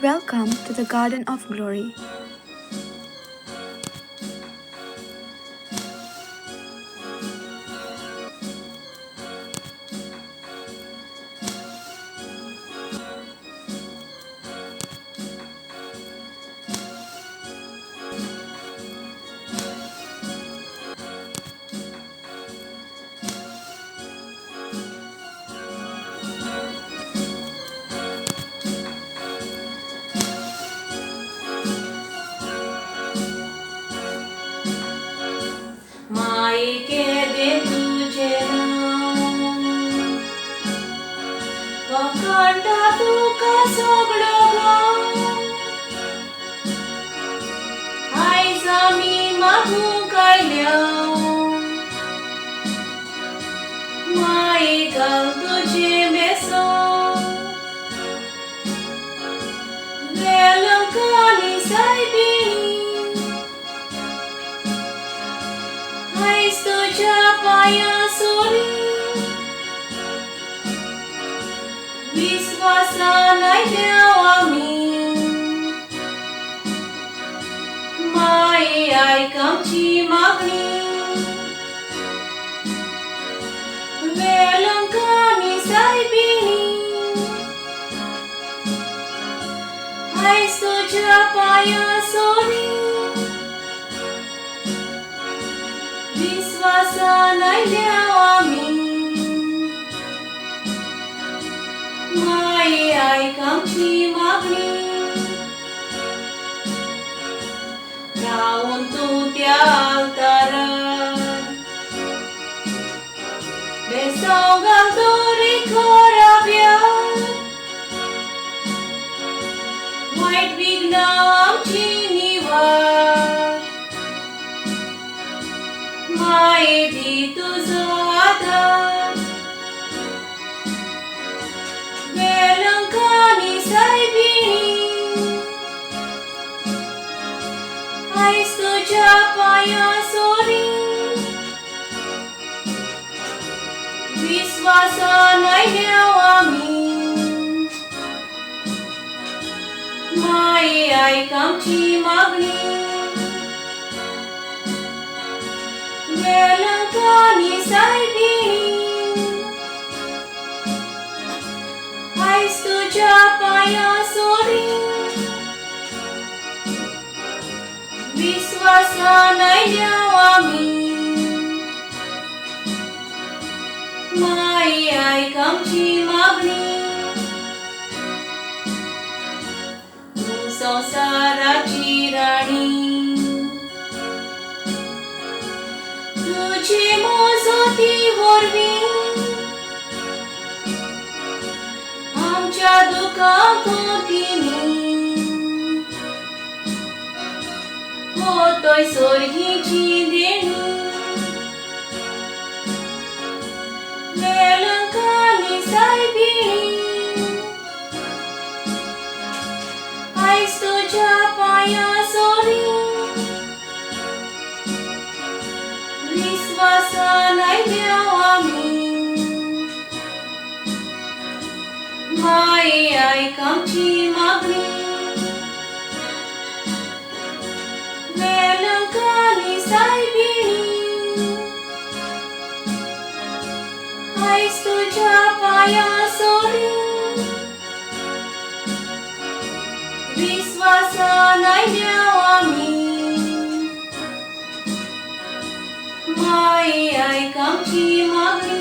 welcome to the Garden of Glory. Maie Kedem Tujem Nanv, Vakanta tuka soglo gav, Ai zami mahu kailyav, Maie Kedem Tujem Nanv, Vailankanni saibini, तुझ्या पायासोरी विश्वासाने द्यावा मी माये ऐक आमची मागणी वेलंकानी साहेबिनी आहेस तुझ्या पायासोरी विश्वासाने द्यावा मी माये ऐक आमची मागणी राहून तू त्या अवतारात बेसोगाल दोरी खोराव्यात वाईट विघ्न आमची निवार माये दी तुझो आधार वेलंकानी साहेबिनी आहेस तुझ्या पायासोरी विश्वासाने द्यावा मी माये ऐक आमची मागणी वेलंकानी साहेबिनी आहेस तुझ्या पायासोरी विश्वासाने द्यावा मी माये ऐक आमची मागणी तू संसाराची राणी तुझी मोजोती वरवी आमच्या दुःखात होतीनी होतोय स्वर्गीची देणी वेलंकानी साहेबिनी आहेस तुझ्या पायासोरी विश्वासाने द्यावा मी माये ऐक आमची मागणी वेलंकानी साहेबिनी आहेस तुझ्या पायासोरी विश्वासाने द्यावा मी माये ऐक आमची मागणी